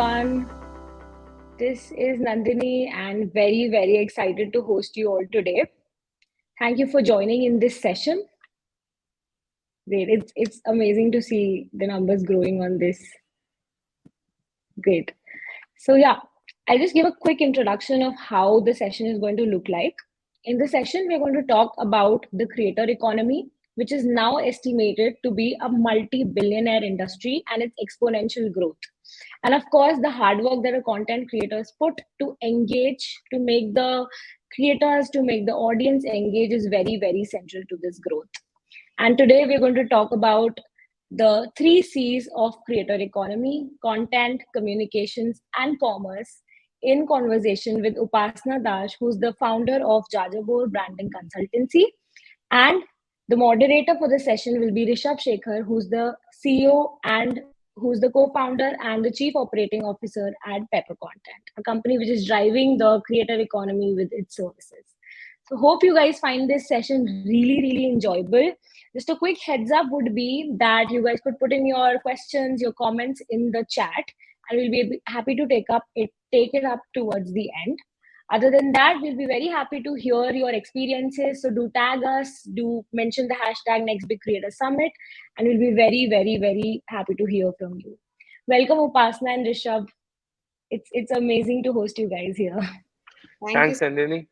everyone. This is Nandini and very excited to host you all today. Thank you for joining in this session. Great. It's amazing to see the numbers growing on this. Great. So yeah, I'll just give a quick introduction of how the session is going to look like. In the session, we're going to talk about the creator economy, which is now estimated to be a multi-billionaire industry and its exponential growth. And of course, the hard work that the content creators put to engage, to make the creators, to make the audience engage is very central to this growth. And today we're going to talk about the three C's of creator economy: content, communications, and commerce, in conversation with Upasana Dash, who's the founder of Jajabor Brand Consultancy. And the moderator for the session will be Rishabh Shekhar, who's the CEO and who's the co-founder and the chief operating officer at Pepper Content, a company which is driving the creator economy with its services. So hope you guys find this session really enjoyable. Just a quick heads up would be that you guys could put in your questions, your comments in the chat, and we'll be happy to take it up towards the end. Other than that, we'll be very happy to hear your experiences. So do tag us, do mention the hashtag Next Big Creator Summit, and we'll be very happy to hear from you. Welcome, Upasana and Rishabh. It's amazing to host you guys here. Thanks, Nandini.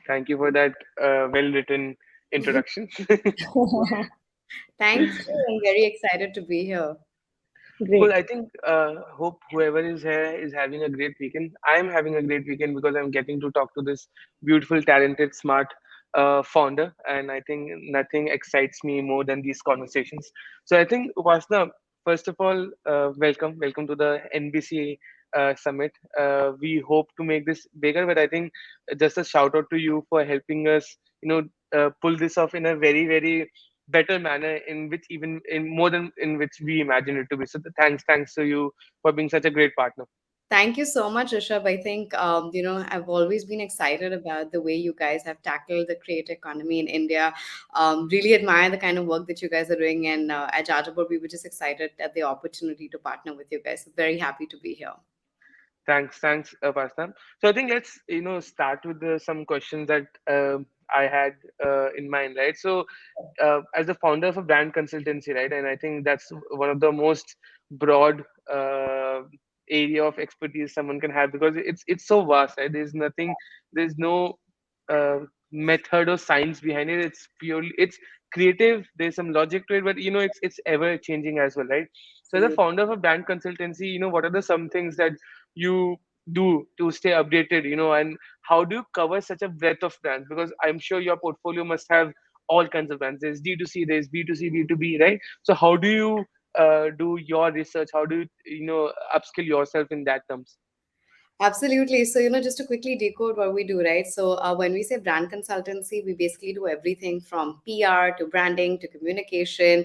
Thank you for that well-written introduction. Thank you. I'm very excited to be here. Great. Well, I think hope whoever is here is having a great weekend. I'm having a great weekend because I'm getting to talk to this beautiful, talented, smart founder, and I think nothing excites me more than these conversations. So I think Upasana, first of all, welcome to the NBC summit. We hope to make this bigger, but I think just a shout out to you for helping us, pull this off in a very better manner in which even in more than in which we imagined it to be. So thanks to you for being such a great partner. Thank you so much, Rishabh. I think, I've always been excited about the way you guys have tackled the creator economy in India. Really admire the kind of work that you guys are doing. And at Jajabor, we were just excited at the opportunity to partner with you guys. So very happy to be here. Thanks, Pasna. So I think let's start with some questions that I had in mind, right? So as the founder of a brand consultancy, right, and I think that's one of the most broad area of expertise someone can have because it's so vast, right? There's no uh, method or science behind it. It's creative. There's some logic to it, but it's ever changing as well, right? So as a founder of a brand consultancy, what are the some things that you do to stay updated, and how do you cover such a breadth of brands? Because I'm sure your portfolio must have all kinds of brands. There's D2C, there's B2C, B2B, right? So how do you do your research? How do you upskill yourself in that terms? Absolutely. So, just to quickly decode what we do, right? So, when we say brand consultancy, we basically do everything from PR to branding to communication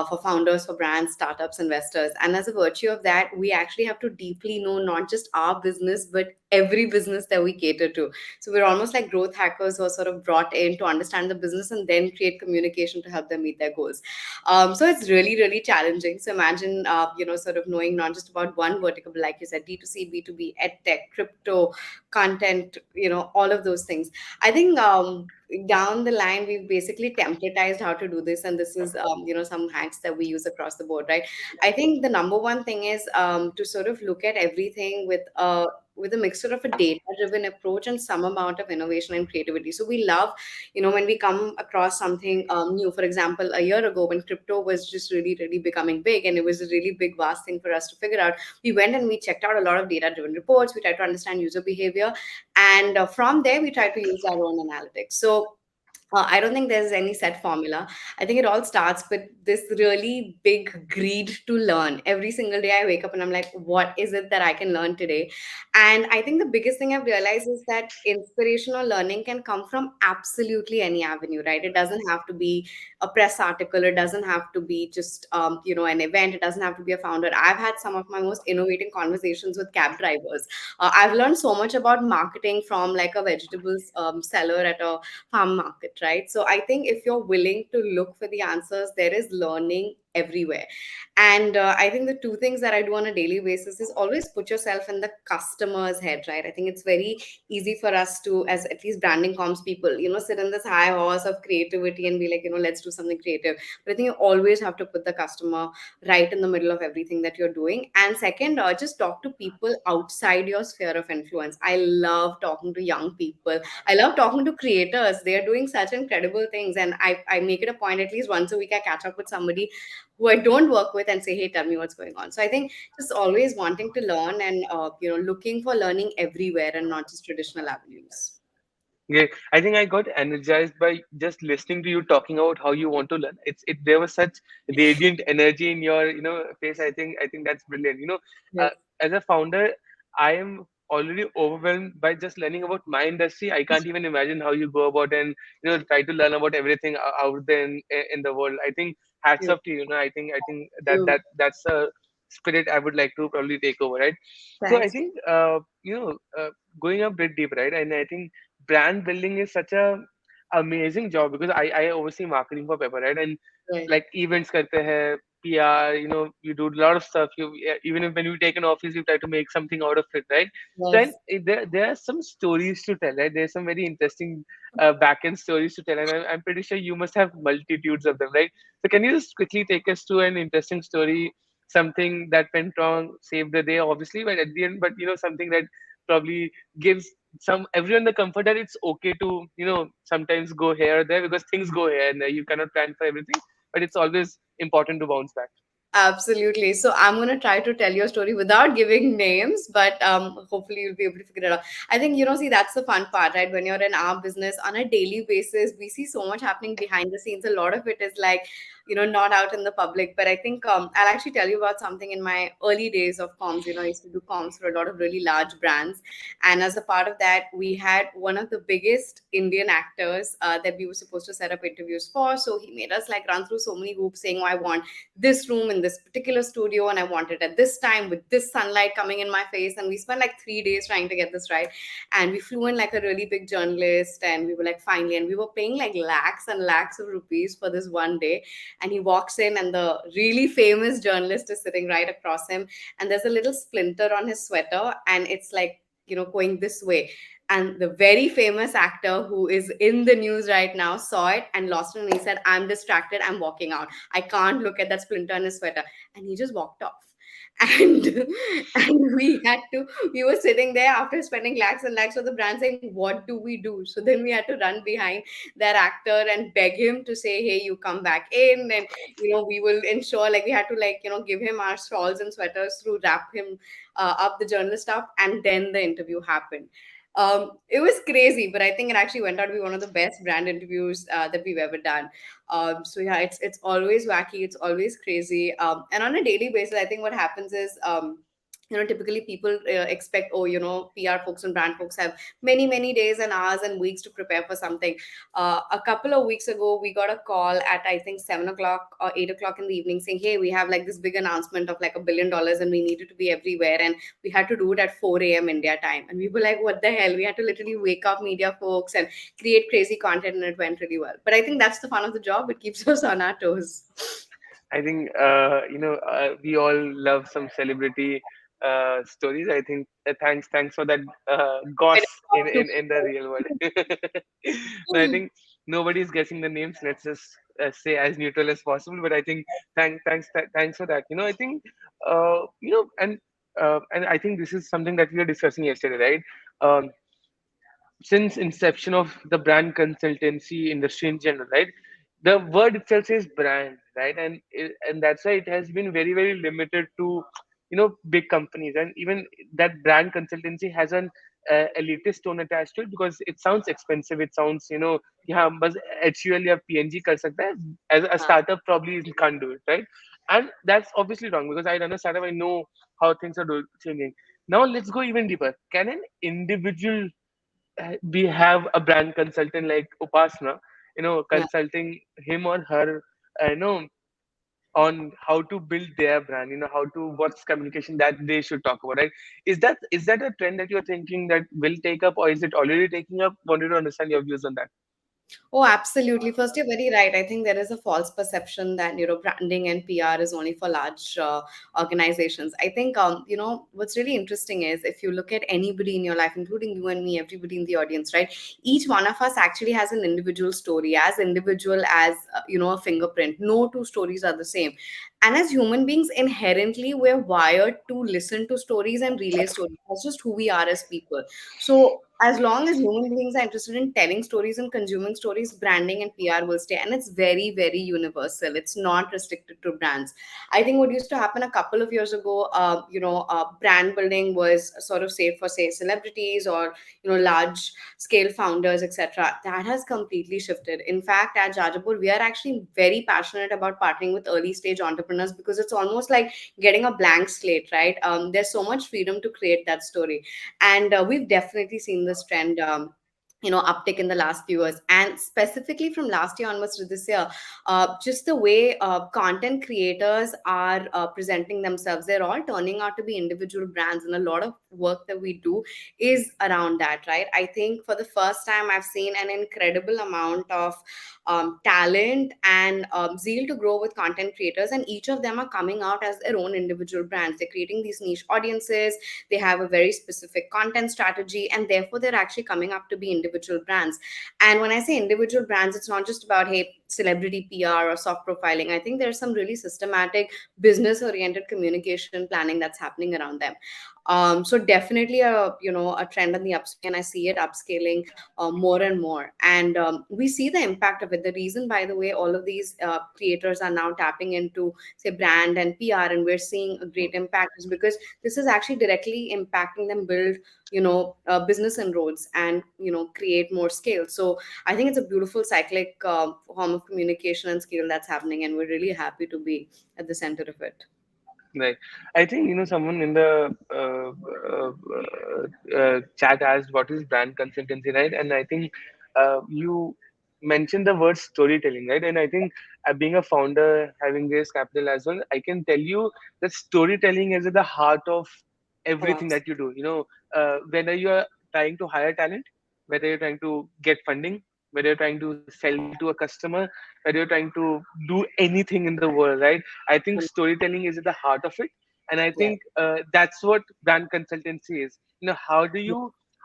for founders, for brands, startups, investors. And as a virtue of that, we actually have to deeply know not just our business, but every business that we cater to. So, we're almost like growth hackers who are sort of brought in to understand the business and then create communication to help them meet their goals. So, it's really challenging. So, imagine, sort of knowing not just about one vertical, but like you said, D2C, B2B, EdTech, crypto, content, all of those things. I think down the line, we've basically templatized how to do this. And this is, some hacks that we use across the board, right? I think the number one thing is to sort of look at everything with a mixture of a data driven approach and some amount of innovation and creativity. So we love, when we come across something new. For example, a year ago when crypto was just really becoming big and it was a really big, vast thing for us to figure out, we went and we checked out a lot of data driven reports. We tried to understand user behavior. And from there, we tried to use our own analytics. So I don't think there's any set formula. I think it all starts with this really big greed to learn. Every single day I wake up and I'm like, what is it that I can learn today? And I think the biggest thing I've realized is that inspirational learning can come from absolutely any avenue, right? It doesn't have to be a press article. It doesn't have to be just, an event. It doesn't have to be a founder. I've had some of my most innovating conversations with cab drivers. I've learned so much about marketing from like a vegetables seller at a farm market, right? So I think if you're willing to look for the answers, there is learning everywhere. And I think the two things that I do on a daily basis is always put yourself in the customer's head, right? I think it's very easy for us to, as at least branding comms people, sit in this high horse of creativity and be like, let's do something creative. But I think you always have to put the customer right in the middle of everything that you're doing. And second, just talk to people outside your sphere of influence. I love talking to young people. I love talking to creators. They're doing such incredible things. And I make it a point at least once a week I catch up with somebody who I don't work with and say, hey, tell me what's going on. So I think just always wanting to learn and, looking for learning everywhere and not just traditional avenues. Yeah, I think I got energized by just listening to you talking about how you want to learn. There was such radiant energy in your face. I think that's brilliant. Uh, Yes. as a founder, I am already overwhelmed by just learning about my industry. I can't even imagine how you go about and try to learn about everything out there in the world. I think hats You, off to you. I think you. that's a spirit I would like to probably take over, right? So I Thanks. think going a bit deep, right? And I think brand building is such a amazing job because I oversee marketing for Pepper, right? And Right. like events karte hai, PR, you do a lot of stuff. Even if when you take an office, you try to make something out of it, right? So and Yes. there are some stories to tell, right? There's some very interesting back end stories to tell, and I'm pretty sure you must have multitudes of them, right? So can you just quickly take us to an interesting story, something that went wrong, saved the day, obviously, but at the end, but something that probably gives some everyone the comfort that it's okay to sometimes go here or there because things go here and there. You cannot plan for everything, but it's always important to bounce back. Absolutely. So I'm going to try to tell your story without giving names, but hopefully you'll be able to figure it out. I think, see, that's the fun part, right? When you're in our business on a daily basis, we see so much happening behind the scenes. A lot of it is like, not out in the public. But I think I'll actually tell you about something in my early days of comms. I used to do comms for a lot of really large brands. And as a part of that, we had one of the biggest Indian actors that we were supposed to set up interviews for. So he made us like run through so many hoops saying, oh, I want this room in this particular studio and I want it at this time with this sunlight coming in my face. And we spent like 3 days trying to get this right. And we flew in like a really big journalist and we were like, finally, and we were paying like lakhs and lakhs of rupees for this one day. And he walks in and the really famous journalist is sitting right across him. And there's a little splinter on his sweater and it's like, going this way. And the very famous actor who is in the news right now saw it and lost it. And he said, I'm distracted. I'm walking out. I can't look at that splinter in his sweater. And he just walked off. And and we were sitting there after spending lakhs and lakhs with the brand saying, what do we do? So then we had to run behind that actor and beg him to say, hey, you come back in. And we will ensure, like, we had to, like, give him our shawls and sweaters to wrap him up, the journalist up, and then the interview happened. It was crazy, but I think it actually went out to be one of the best brand interviews that we've ever done. So yeah, it's always wacky, it's always crazy, and on a daily basis, I think what happens is. Typically people expect, oh, PR folks and brand folks have many days and hours and weeks to prepare for something. A couple of weeks ago, we got a call at I think 7 o'clock or 8 o'clock in the evening saying, hey, we have like this big announcement of like $1 billion and we needed to be everywhere. And we had to do it at 4 a.m. India time. And we were like, what the hell? We had to literally wake up media folks and create crazy content, and it went really well. But I think that's the fun of the job. It keeps us on our toes. I think we all love some celebrity stories. I think thanks for that When goss it in the real world. So I think nobody's guessing the names. Let's just say as neutral as possible. But I think thanks for that. I think and I think this is something that we were discussing yesterday, right? Since inception of the brand consultancy industry in general, right? The word itself is brand, right? And that's why it has been very limited to big companies, and even that brand consultancy has an elitist tone attached to it because it sounds expensive. It sounds yeah, बस HUL या PNG कर सकता है. As a startup probably can't do it, right? And that's obviously wrong because I run a startup. I know how things are changing. Now let's go even deeper. Can an individual we have a brand consultant like Upasana, Yeah. consulting him or her, on how to build their brand, how to what's communication that they should talk about, right? Is that a trend that you're thinking that will take up, or is it already taking up? Wanted to understand your views on that. Oh, absolutely. First, you're very right. I think there is a false perception that, branding and PR is only for large organizations. I think, what's really interesting is if you look at anybody in your life, including you and me, everybody in the audience, right? Each one of us actually has an individual story, as individual as, a fingerprint. No two stories are the same. And as human beings, inherently, we're wired to listen to stories and relay stories. That's just who we are as people. So as long as human beings are interested in telling stories and consuming stories, branding and PR will stay. And it's very, very universal. It's not restricted to brands. I think what used to happen a couple of years ago, brand building was sort of saved for, say, celebrities or, large scale founders, etc. That has completely shifted. In fact, at Jajabor, we are actually very passionate about partnering with early stage entrepreneurs because it's almost like getting a blank slate, right? There's so much freedom to create that story, and we've definitely seen this trend, uptick in the last few years, and specifically from last year onwards to this year. Just the way content creators are presenting themselves, they're all turning out to be individual brands, and a lot of work that we do is around that, right? I think for the first time I've seen an incredible amount of talent and zeal to grow with content creators, and each of them are coming out as their own individual brands. They're creating these niche audiences, they have a very specific content strategy, and therefore they're actually coming up to be individual brands. And when I say individual brands, it's not just about, hey, celebrity PR or soft profiling. I think there's some really systematic business oriented communication planning that's happening around them. So definitely a trend on the upswing, and I see it upscaling more and more. And we see the impact of it. The reason, by the way, all of these creators are now tapping into, say, brand and PR, and we're seeing a great impact, is because this is actually directly impacting them build, business inroads and, create more scale. So I think it's a beautiful cyclic form of communication and scale that's happening, and we're really happy to be at the center of it. Right. I think someone in the chat asked what is brand consultancy, right? And I think you mentioned the word storytelling, right? And I think being a founder, having raised capital as well, I can tell you that storytelling is at the heart of Oh, everything that you do. Whether you are trying to hire talent, whether you're trying to get funding, whether you're trying to sell to a customer, whether you're trying to do anything in the world, right? I think storytelling is at the heart of it, and I yeah. think that's what brand consultancy is.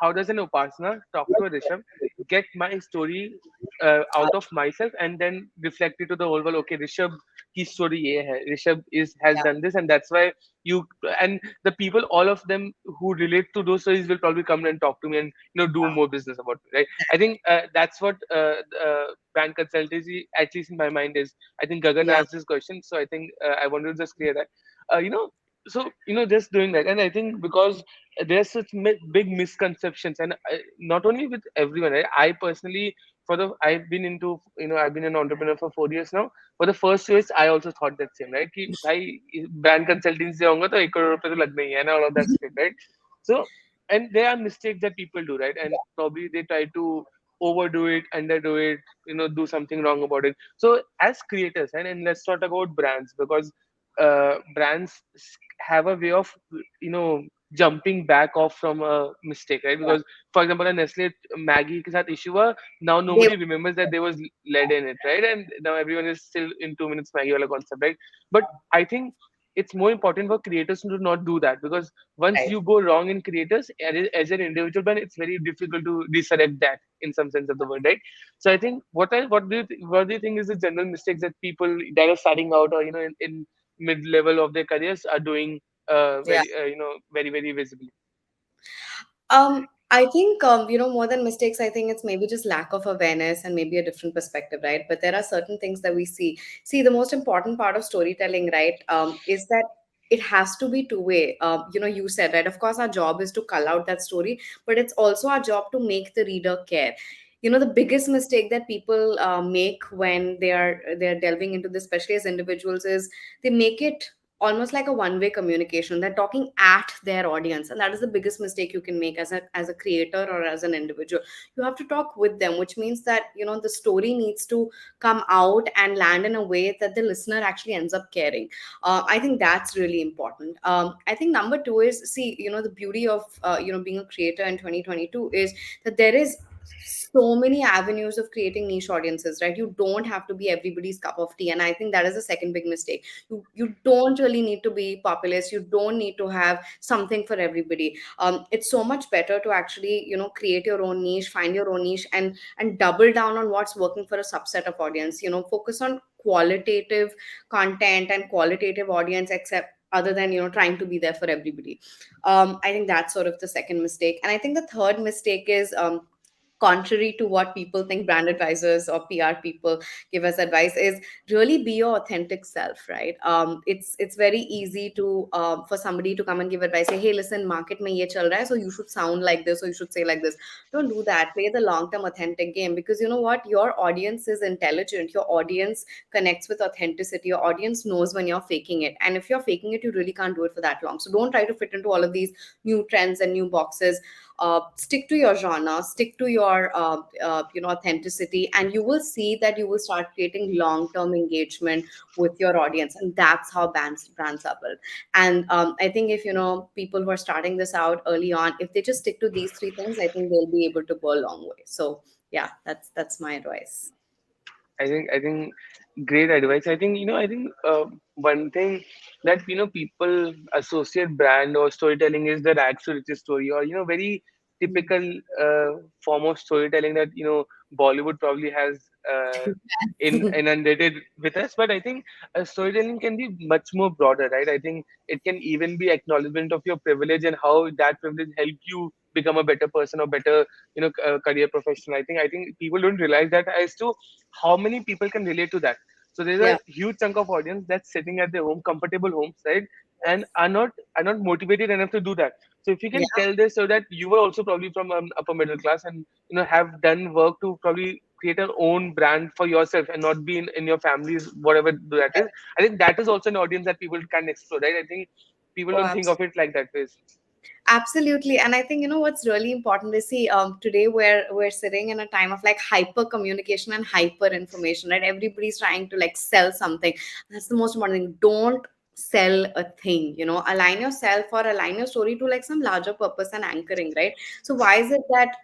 How does an Upasana talk to a Rishabh, get my story out of myself, and then reflect it to the whole world? Okay, Rishabh की story ये है. Rishabh is has Yeah. done this, and that's why you and the people, all of them who relate to those stories will probably come and talk to me and do more business about me, right? I think that's what brand consultancy, at least in my mind, is. I think Gagan Yeah. asked this question, so I think I wanted to just clear that. You know, so just doing that, and I think because there's such big misconceptions, and not only with everyone. I personally, I've been I've been an entrepreneur for 4 years now. For the first 2 years, I also thought that same, right? कि भाई brand consulting से होगा तो 1 करोड़ रुपए तो लगना ही है ना, all of that shit, right? So, and there are mistakes that people do, right? And probably they try to overdo it, underdo it, do something wrong about it. So as creators, and let's talk about brands, because brands have a way of jumping back off from a mistake, right? Yeah. Because for example, a Nestle Maggie ke sath issue हुआ, now They, nobody remembers that there was lead in it, right? And now everyone is still in 2 minutes Maggie wala concept, right? But I think it's more important for creators to not do that, because once right. you go wrong in creators, as an individual brand, it's very difficult to resurrect that in some sense of the word, right? So I think what do you think is the general mistakes that people that are starting out, or in mid level of their careers are doing Yeah. very very visibly? I think, more than mistakes, I think it's maybe just lack of awareness and maybe a different perspective, right? But there are certain things that we see. See, the most important part of storytelling, right, is that it has to be two-way. You said, right? Of course, our job is to cull out that story, but it's also our job to make the reader care. The biggest mistake that people make when they're delving into this, especially as individuals, is they make it almost like a one-way communication. They're talking at their audience, and that is the biggest mistake you can make as a creator or as an individual. You have to talk with them, which means that the story needs to come out and land in a way that the listener actually ends up caring. I think that's really important. I think number two is, see, the beauty of being a creator in 2022 is that there is so many avenues of creating niche audiences, right? You don't have to be everybody's cup of tea, and I think that is the second big mistake. You don't really need to be populist. You don't need to have something for everybody. It's so much better to actually, create your own niche, find your own niche, and double down on what's working for a subset of audience. Focus on qualitative content and qualitative audience, except other than trying to be there for everybody. I think that's sort of the second mistake. And I think the third mistake is, contrary to what people think brand advisors or PR people give us advice, is really be your authentic self, right? It's very easy to for somebody to come and give advice, say, hey, listen, market mein ye chal raha hai, so you should sound like this or you should say like this. Don't do that. Play the long term authentic game, because you know what, your audience is intelligent, your audience connects with authenticity, your audience knows when you're faking it, and if you're faking it, you really can't do it for that long. So don't try to fit into all of these new trends and new boxes. Stick to your genre, stick to your authenticity, and you will see that you will start creating long term engagement with your audience, and that's how brands are built. And I think if people who are starting this out early on, if they just stick to these three things, I think they'll be able to go a long way. So yeah, that's my advice. I think great advice. I think one thing that people associate brand or storytelling is the rags to riches story, or very typical form of storytelling that Bollywood probably has inundated with us. But I think storytelling can be much more broader, right? I think it can even be acknowledgement of your privilege and how that privilege helped you become a better person or better career professional. I think people don't realize that as to how many people can relate to that. So there's Yeah, a huge chunk of audience that's sitting at their home, comfortable homes, right, and are not motivated enough to do that. So if you yeah, can tell this, so that you were also probably from upper middle class and have done work to probably create your own brand for yourself and not be in your family's whatever that is. I think that is also an audience that people can explore, right? I think people oh, don't think of absolutely. it like that way. Absolutely. And I think, what's really important is, see, today we're sitting in a time of like hyper communication and hyper information, right? Everybody's trying to like sell something. That's the most important thing. Don't sell a thing, align yourself or align your story to like some larger purpose and anchoring, right? So why is it that,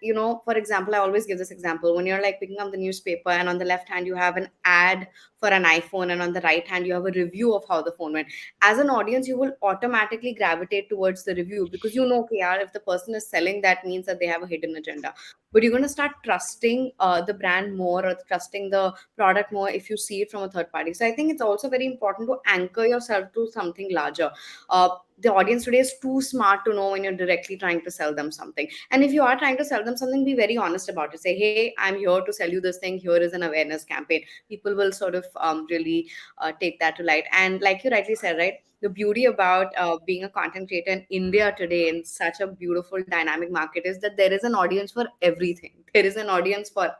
for example, I always give this example: when you're like picking up the newspaper, and on the left hand you have an ad for an iPhone, and on the right hand you have a review of how the phone went. As an audience, you will automatically gravitate towards the review, because okay, yeah, if the person is selling, that means that they have a hidden agenda. But you're going to start trusting the brand more, or trusting the product more, if you see it from a third party. So I think it's also very important to anchor yourself to something larger. The audience today is too smart to know when you're directly trying to sell them something. And if you are trying to sell them something, be very honest about it. Say, hey, I'm here to sell you this thing, here is an awareness campaign. People will sort of really take that to light. And like you rightly said, right, the beauty about being a content creator in India today, in such a beautiful dynamic market, is that there is an audience for everything. There is an audience for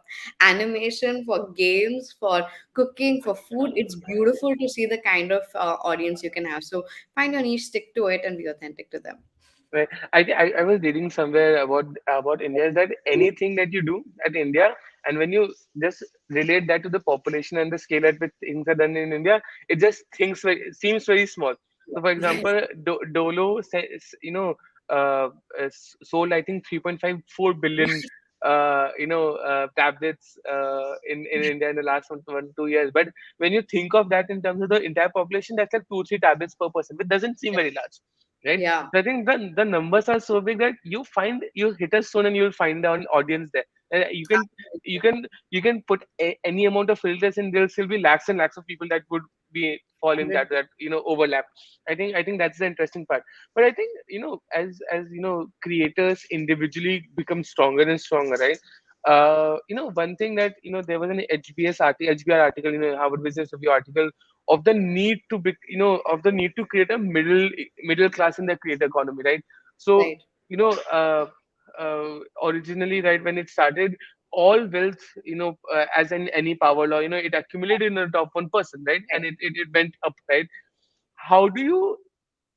animation, for games, for cooking, for food. It's beautiful to see the kind of audience you can have. So find your niche, stick to it, and be authentic to them. Right. I was reading somewhere about India, is that anything that you do at India, and when you just relate that to the population and the scale at which things are done in India, it just seems very small. So, for Yes. example, Dolo says, sold I think 3.54 billion tablets in India in the last 2 years. But when you think of that in terms of the entire population, that's like 2 3 tablets per person, which doesn't seem very large, right? Yeah. So I think the numbers are so big that you hit a stone and you'll find an audience there. And you can put any amount of filters and there'll still be lakhs and lakhs of people that would be fall in 100. that overlap. I think that's the interesting part. But I think as creators individually become stronger and stronger, right? One thing that there was an HBR article, Harvard Business Review article of the need to be of the need to create a middle class in the creator economy, right? So Right. you know originally, right, when it started, all wealth, as in any power law, it accumulated in the top 1%, right, and it went up, right? How do you,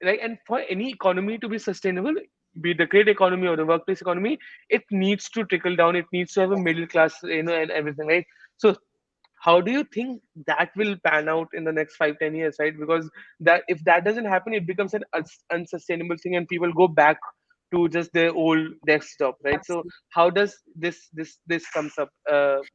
right, and for any economy to be sustainable, be it the creator economy or the workplace economy, it needs to trickle down, it needs to have a middle class, and everything, right? So how do you think that will pan out in the next 5 10 years, right? Because that if that doesn't happen, it becomes an unsustainable thing and people go back to just their old desktop, right? So how does this comes up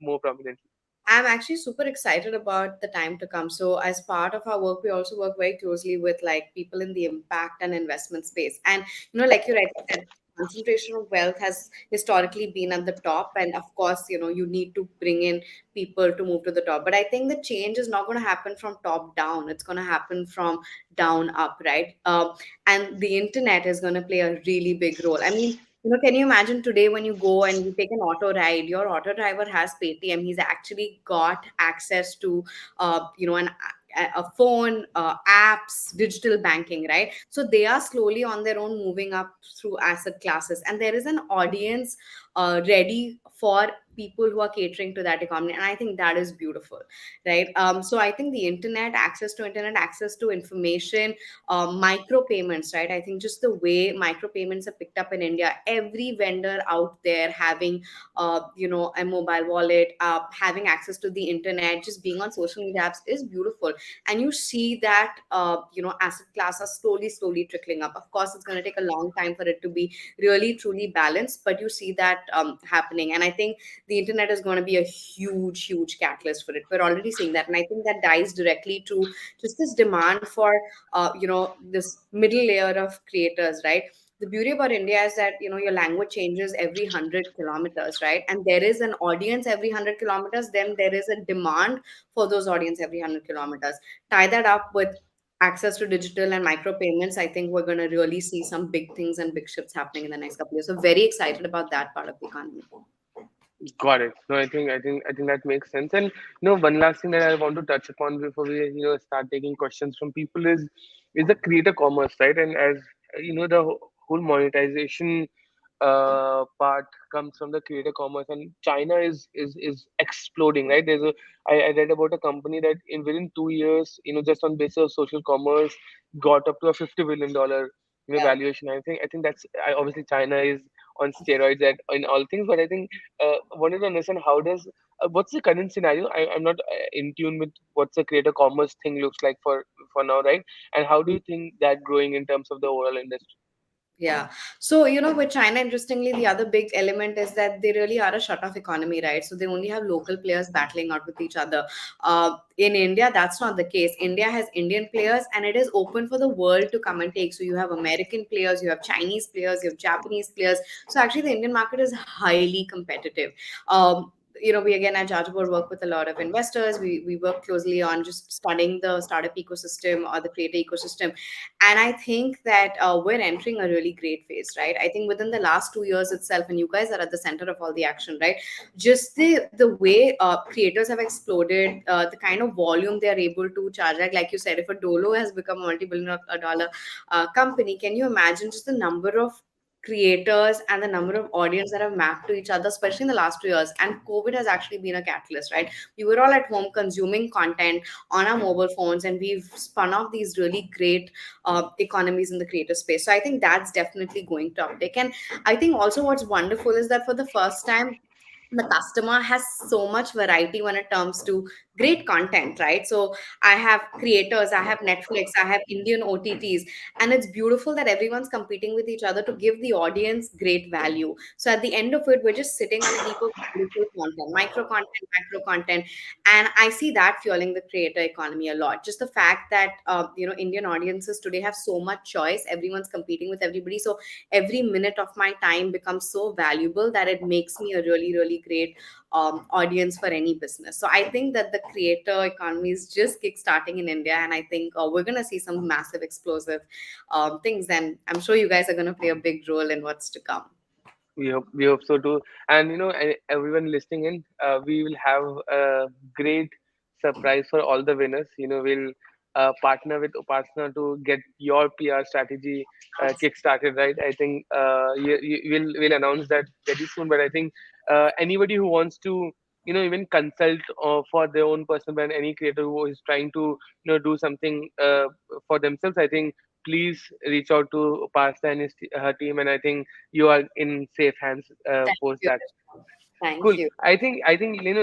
more prominently? I'm actually super excited about the time to come. So, as part of our work, we also work very closely with like people in the impact and investment space. And like you rightly said, concentration of wealth has historically been at the top, and of course, you need to bring in people to move to the top. But I think the change is not going to happen from top down; it's going to happen from down up, right? And the internet is going to play a really big role. I mean, can you imagine today when you go and you take an auto ride, your auto driver has Paytm. He's actually got access to, a phone, apps, digital banking, right? So they are slowly on their own moving up through asset classes, and there is an audience ready for people who are catering to that economy, and I think that is beautiful, right? So I think the internet, access to information, micro payments, right? I think just the way micro payments are picked up in India, every vendor out there having, a mobile wallet, having access to the internet, just being on social media apps is beautiful. And you see that, asset class are slowly trickling up. Of course, it's going to take a long time for it to be really truly balanced, but you see that happening. And I think the internet is going to be a huge catalyst for it. We're already seeing that, and I think that ties directly to just this demand for this middle layer of creators, right? The beauty about India is that your language changes every 100 kilometers, right? And there is an audience every 100 kilometers, then there is a demand for those audience every 100 kilometers. Tie that up with access to digital and micro payments, I think we're going to really see some big things and big shifts happening in the next couple of years. So very excited about that part of the economy. Got it. No, I think that makes sense. And one last thing that I want to touch upon before we start taking questions from people is the creator commerce, right? And as the whole monetization part comes from the creator commerce, and China is exploding, right? I read about a company that in within 2 years, just on basis of social commerce, got up to a $50 billion Yeah. valuation. I think that's obviously China is on steroids at in all things, but I think wanted to understand how does what's the current scenario. I'm not in tune with what's the creator commerce thing looks like for now, right? And how do you think that growing in terms of the overall industry? Yeah. So, with China, interestingly, the other big element is that they really are a shut off economy, right? So they only have local players battling out with each other. In India, that's not the case. India has Indian players, and it is open for the world to come and take. So you have American players, you have Chinese players, you have Japanese players. So actually, the Indian market is highly competitive. We again at Jajabor work with a lot of investors. We work closely on just studying the startup ecosystem or the creator ecosystem, and I think that we're entering a really great phase, right? I think within the last 2 years itself, and you guys are at the center of all the action, right? Just the way creators have exploded, the kind of volume they are able to charge. Like you said, if a Dolo has become a multi-billion dollar company, can you imagine just the number of creators and the number of audience that have mapped to each other, especially in the last 2 years? And COVID has actually been a catalyst, right? We were all at home consuming content on our mobile phones, and we've spun off these really great economies in the creator space. So I think that's definitely going to uptake. And I think also what's wonderful is that for the first time, the customer has so much variety when it comes to great content, right? So I have creators, I have Netflix, I have Indian OTTs, and it's beautiful that everyone's competing with each other to give the audience great value. So at the end of it, we're just sitting on a heap of beautiful content, micro content, macro content, and I see that fueling the creator economy a lot. Just the fact that Indian audiences today have so much choice, everyone's competing with everybody. So every minute of my time becomes so valuable that it makes me a really great audience for any business. So I think that the creator economy is just kickstarting in India, and I think we're going to see some massive explosive things, and I'm sure you guys are going to play a big role in what's to come. We hope so too. And everyone listening in, we will have a great surprise for all the winners. We'll partner with Upasana to get your PR strategy kick-started, right? I think we'll announce that very soon. But I think anybody who wants to even consult for their own personal brand, any creator who is trying to do something for themselves, I think please reach out to Upasana and her team, and I think you are in safe hands Thank post you. that. Thank Cool. you. I think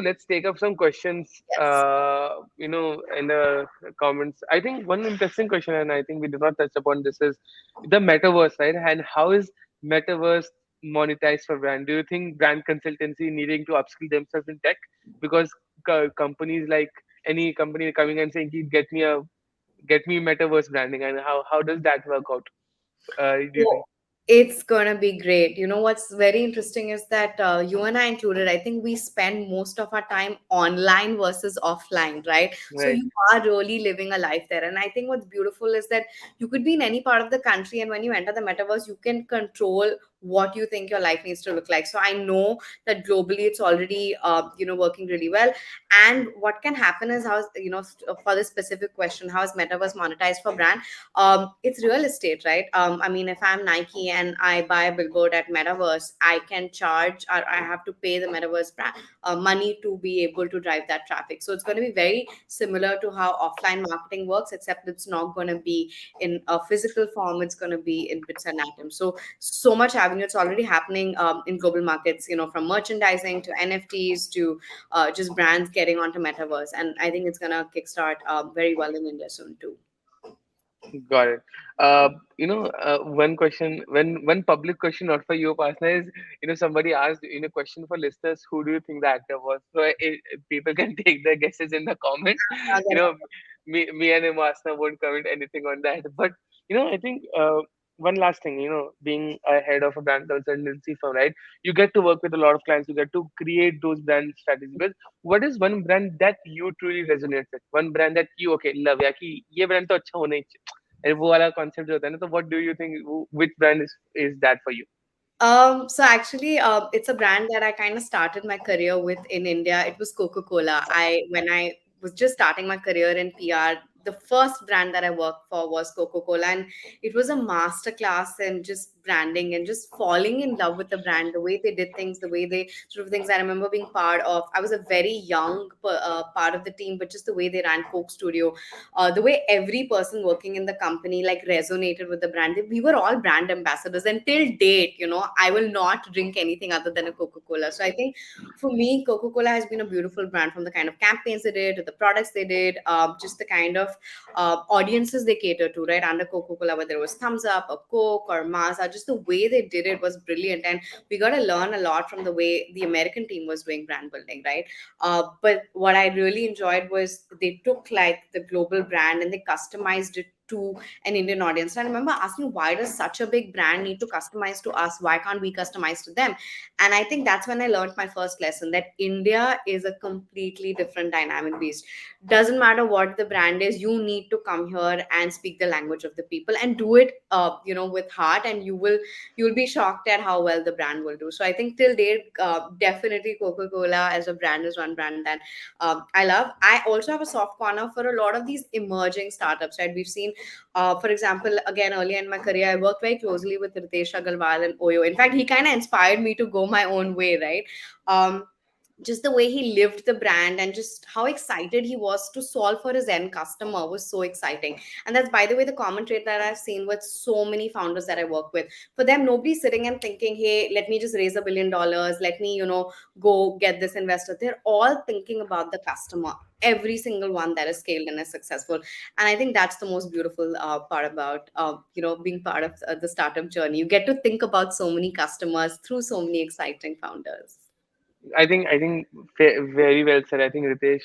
let's take up some questions. Yes. In the comments. I think one interesting question, and I think we did not touch upon this, is the metaverse, right? And how is metaverse monetized for brand? Do you think brand consultancy needing to upskill themselves in tech? Because companies like any company coming and saying, get me metaverse branding, and how does that work out? Do you think? Oh, it's gonna be great. You know what's very interesting is that you and I included, I think we spend most of our time online versus offline, right? So Right. you are really living a life there. And I think what's beautiful is that you could be in any part of the country, and when you enter the metaverse, you can control what you think your life needs to look like. So I know that globally it's already working really well. And what can happen is how, for this specific question, how is metaverse monetized for brand? It's real estate, right? I mean, if I'm Nike and I buy a billboard at metaverse, I can charge, or I have to pay the metaverse money to be able to drive that traffic. So it's going to be very similar to how offline marketing works, except it's not going to be in a physical form. It's going to be in bits and atoms. So much avenue. It's already happening in global markets, from merchandising to NFTs to just brands getting onto metaverse. And I think it's going to kickstart very well in India soon too. Got it. One question, one public question, not for you, Upasana, is somebody asked question for listeners, who do you think the actor was? So people can take their guesses in the comments. You know, me and Upasana won't comment anything on that. But I think one last thing, being a head of a brand consultancy firm, right? You get to work with a lot of clients. You get to create those brand strategies. But what is one brand that you truly resonate with? One brand that you okay love, या कि ये brand तो अच्छा होना ही चाहिए. वो वाला concept जो होता है ना, तो what do you think, which brand is that for you? So actually, it's a brand that I kind of started my career with in India. It was Coca Cola. When I was just starting my career in PR, the first brand that I worked for was Coca Cola, and it was a master class in just branding and just falling in love with the brand, the way they did things, the way they sort of things. I remember being part of. I was a very young part of the team, but just the way they ran Coke Studio, the way every person working in the company like resonated with the brand. We were all brand ambassadors, and till date, I will not drink anything other than a Coca Cola. So I think for me, Coca Cola has been a beautiful brand, from the kind of campaigns they did to the products they did, just the kind of audiences they cater to, right? Under Coca Cola, whether it was Thumbs Up or Coke or Mazda, just the way they did it was brilliant. And we got to learn a lot from the way the American team was doing brand building, right? But what I really enjoyed was they took like the global brand and they customized it to an Indian audience. And I remember asking, why does such a big brand need to customize to us? Why can't we customize to them? And I think that's when I learned my first lesson, that India is a completely different dynamic beast. Doesn't matter what the brand is, you need to come here and speak the language of the people and do it, with heart, and you'll be shocked at how well the brand will do. So I think till date, definitely Coca Cola as a brand is one brand that I love. I also have a soft corner for a lot of these emerging startups, right? We've seen, for example, again, earlier in my career, I worked very closely with Ritesh Agarwal and Oyo. In fact, he kind of inspired me to go my own way, right? Just the way he lived the brand and just how excited he was to solve for his end customer was so exciting. And that's, by the way, the common trait that I've seen with so many founders that I work with. For them, nobody's sitting and thinking, hey, let me just raise $1 billion, let me go get this investor. They're all thinking about the customer, every single one that is scaled and is successful. And I think that's the most beautiful part about being part of the startup journey. You get to think about so many customers through so many exciting founders. I think very well said. I think Ritesh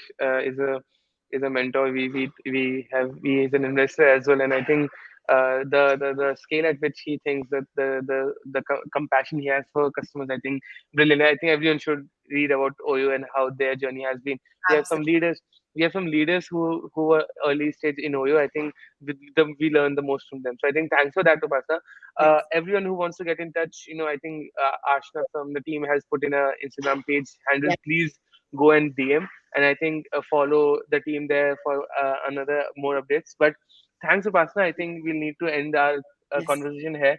is a mentor. We is an investor as well, and I think the scale at which he thinks, that the compassion he has for customers, I think brilliant. I think everyone should read about Oyo and how their journey has been. We have some Absolutely. leaders. We have some leaders who were early stage in Oyo. I think we learn the most from them. So I think thanks for that, Upasana. Yes. Everyone who wants to get in touch, I think Ashna from the team has put in a Instagram page handle. Yes. Please go and DM, and I think follow the team there for another more updates. But thanks, Upasana. I think we'll need to end our Yes. conversation here.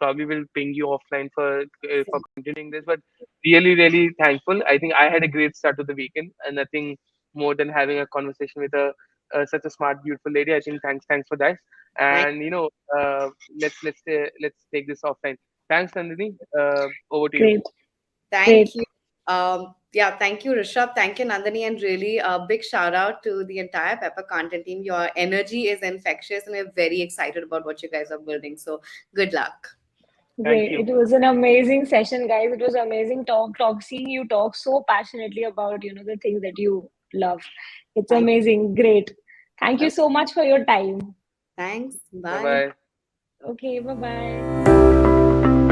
Probably will ping you offline for continuing this, but really, really thankful. I think I had a great start to the weekend, and nothing more than having a conversation with such a smart, beautiful lady. I think thanks for that. Thank And let's take this offline. Thanks, Nandini. Over to you. Great, Thank great. you. Yeah, thank you, Rishabh. Thank you, Nandini. And really a big shout out to the entire Pepper content team. Your energy is infectious, and we're very excited about what you guys are building. So good luck. Thank Great. you. It was an amazing session, guys. It was amazing seeing you talk so passionately about, the things that you love. It's Thank you. amazing. Great. Thank you Okay. so much for your time. Thanks. Bye Bye. bye. Okay, bye-bye.